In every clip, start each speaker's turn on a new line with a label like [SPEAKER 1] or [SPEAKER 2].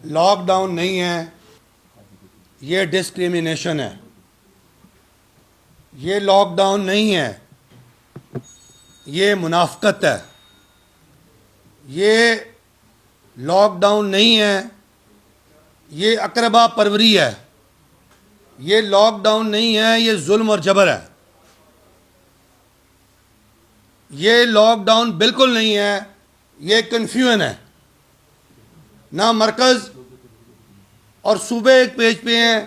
[SPEAKER 1] Lock down نہیں ہے، یہ ڈسکریمنیشن ہے. یہ لاک ڈاؤن نہیں ہے، یہ منافقت ہے. یہ لاک ڈاؤن نہیں ہے، یہ اقربا پروری ہے. یہ لاک ڈاؤن نہیں ہے، یہ ظلم اور جبر ہے. یہ لاک ڈاؤن بالکل نہیں ہے، یہ کنفیوژن ہے. نہ مرکز اور صوبے ایک پیج پہ ہیں،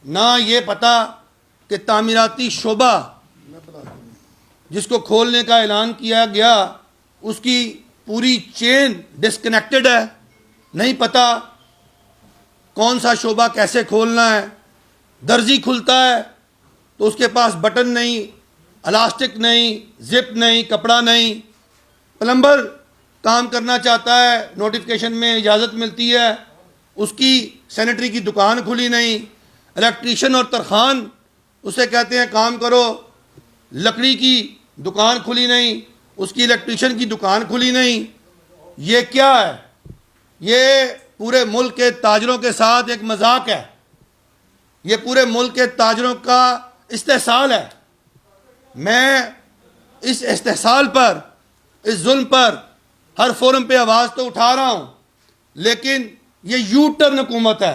[SPEAKER 1] نہ یہ پتہ کہ تعمیراتی شعبہ جس کو کھولنے کا اعلان کیا گیا اس کی پوری چین ڈسکنیکٹڈ ہے. نہیں پتہ کون سا شعبہ کیسے کھولنا ہے. درزی کھلتا ہے تو اس کے پاس بٹن نہیں، الاسٹک نہیں، زپ نہیں، کپڑا نہیں. پلمبر کام کرنا چاہتا ہے، نوٹیفکیشن میں اجازت ملتی ہے، اس کی سینیٹری کی دکان کھلی نہیں. الیکٹریشین اور ترخان اسے کہتے ہیں کام کرو، لکڑی کی دکان کھلی نہیں، اس کی الیکٹریشین کی دکان کھلی نہیں. یہ کیا ہے؟ یہ پورے ملک کے تاجروں کے ساتھ ایک مذاق ہے. یہ پورے ملک کے تاجروں کا استحصال ہے. میں اس استحصال پر، اس ظلم پر ہر فورم پہ آواز تو اٹھا رہا ہوں، لیکن یہ یو ٹرن حکومت ہے.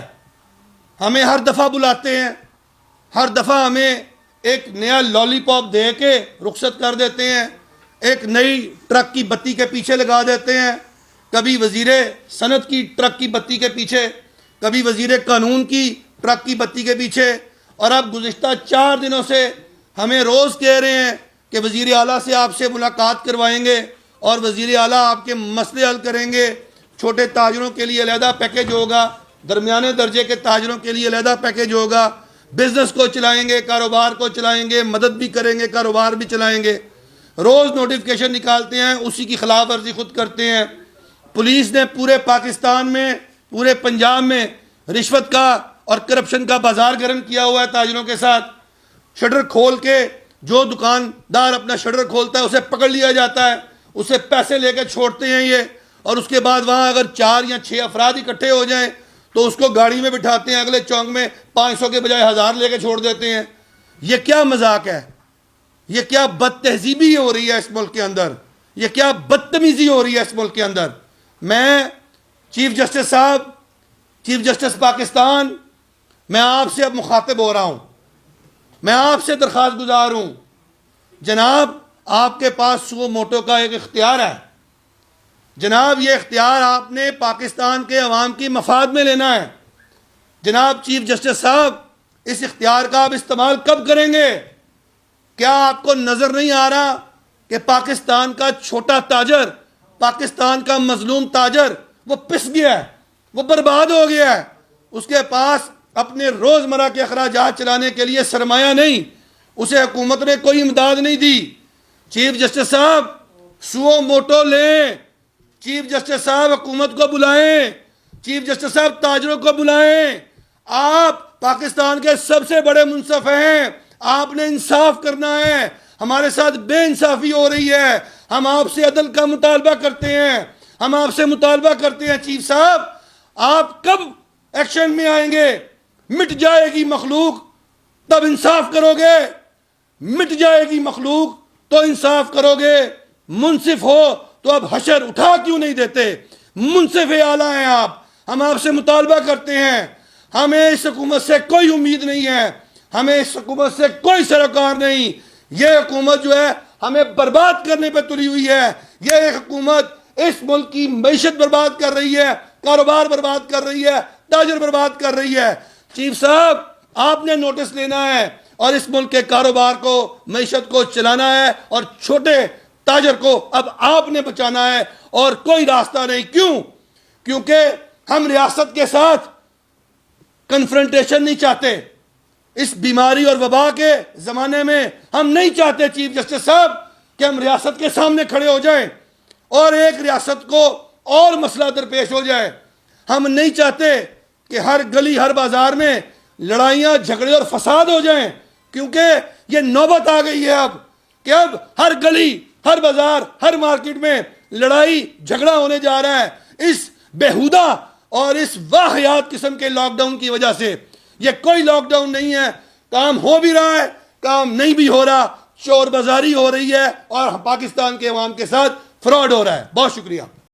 [SPEAKER 1] ہمیں ہر دفعہ بلاتے ہیں، ہر دفعہ ہمیں ایک نیا لالی پاپ دے کے رخصت کر دیتے ہیں، ایک نئی ٹرک کی بتی کے پیچھے لگا دیتے ہیں. کبھی وزیر صنعت کی ٹرک کی بتی کے پیچھے، کبھی وزیر قانون کی ٹرک کی بتی کے پیچھے. اور اب گزشتہ 4 دنوں سے ہمیں روز کہہ رہے ہیں کہ وزیر اعلیٰ سے آپ سے ملاقات کروائیں گے اور وزیر اعلیٰ آپ کے مسئلے حل کریں گے. چھوٹے تاجروں کے لیے علیحدہ پیکیج ہوگا، درمیانے درجے کے تاجروں کے لیے علیحدہ پیکیج ہوگا. بزنس کو چلائیں گے، کاروبار کو چلائیں گے، مدد بھی کریں گے، کاروبار بھی چلائیں گے. روز نوٹیفکیشن نکالتے ہیں، اسی کی خلاف ورزی خود کرتے ہیں. پولیس نے پورے پاکستان میں، پورے پنجاب میں رشوت کا اور کرپشن کا بازار گرم کیا ہوا ہے تاجروں کے ساتھ. شٹر کھول کے جو دکاندار اپنا شٹر کھولتا ہے اسے پکڑ لیا جاتا ہے، اسے پیسے لے کے چھوڑتے ہیں یہ. اور اس کے بعد وہاں اگر 4 یا 6 افراد اکٹھے ہو جائیں تو اس کو گاڑی میں بٹھاتے ہیں، اگلے چونک میں 500 کے بجائے 1000 لے کے چھوڑ دیتے ہیں. یہ کیا مذاق ہے؟ یہ کیا بد تہذیبی ہو رہی ہے اس ملک کے اندر؟ یہ کیا بدتمیزی ہو رہی ہے اس ملک کے اندر؟ میں چیف جسٹس صاحب، چیف جسٹس پاکستان، میں آپ سے اب مخاطب ہو رہا ہوں. میں آپ سے درخواست گزار ہوں، جناب آپ کے پاس سو موٹو کا ایک اختیار ہے. جناب یہ اختیار آپ نے پاکستان کے عوام کی مفاد میں لینا ہے. جناب چیف جسٹس صاحب، اس اختیار کا آپ استعمال کب کریں گے؟ کیا آپ کو نظر نہیں آ رہا کہ پاکستان کا چھوٹا تاجر، پاکستان کا مظلوم تاجر وہ پس گیا ہے، وہ برباد ہو گیا ہے؟ اس کے پاس اپنے روزمرہ کے اخراجات چلانے کے لیے سرمایہ نہیں، اسے حکومت نے کوئی امداد نہیں دی. چیف جسٹس صاحب سو موٹو لیں، چیف جسٹس صاحب حکومت کو بلائیں، چیف جسٹس صاحب تاجروں کو بلائیں. آپ پاکستان کے سب سے بڑے منصف ہیں، آپ نے انصاف کرنا ہے. ہمارے ساتھ بے انصافی ہو رہی ہے، ہم آپ سے عدل کا مطالبہ کرتے ہیں، ہم آپ سے مطالبہ کرتے ہیں. چیف صاحب آپ کب ایکشن میں آئیں گے؟ مٹ جائے گی مخلوق تب انصاف کرو گے، مٹ جائے گی مخلوق تو انصاف کرو گے. منصف ہو تو اب حشر اٹھا کیوں نہیں دیتے؟ منصف اعلیٰ ہیں آپ، ہم آپ سے مطالبہ کرتے ہیں. ہمیں اس حکومت سے کوئی امید نہیں ہے، ہمیں اس حکومت سے کوئی سروکار نہیں. یہ حکومت جو ہے ہمیں برباد کرنے پہ تلی ہوئی ہے. یہ حکومت اس ملک کی معیشت برباد کر رہی ہے، کاروبار برباد کر رہی ہے، تاجر برباد کر رہی ہے. چیف صاحب آپ نے نوٹس لینا ہے اور اس ملک کے کاروبار کو، معیشت کو چلانا ہے، اور چھوٹے تاجر کو اب آپ نے بچانا ہے اور کوئی راستہ نہیں. کیوں؟ کیونکہ ہم ریاست کے ساتھ کنفرنٹیشن نہیں چاہتے. اس بیماری اور وبا کے زمانے میں ہم نہیں چاہتے چیف جسٹس صاحب کہ ہم ریاست کے سامنے کھڑے ہو جائیں اور ایک ریاست کو اور مسئلہ درپیش ہو جائے. ہم نہیں چاہتے کہ ہر گلی، ہر بازار میں لڑائیاں، جھگڑے اور فساد ہو جائیں، کیونکہ یہ نوبت آ گئی ہے اب کہ اب ہر گلی، ہر بازار، ہر مارکیٹ میں لڑائی جھگڑا ہونے جا رہا ہے. اس بیہودہ اور اس واہیات قسم کے لاک ڈاؤن کی وجہ سے یہ کوئی لاک ڈاؤن نہیں ہے, کام ہو بھی رہا ہے, کام نہیں بھی ہو رہا, چور بازاری ہو رہی ہے اور پاکستان کے عوام کے ساتھ فراڈ ہو رہا ہے. بہت شکریہ.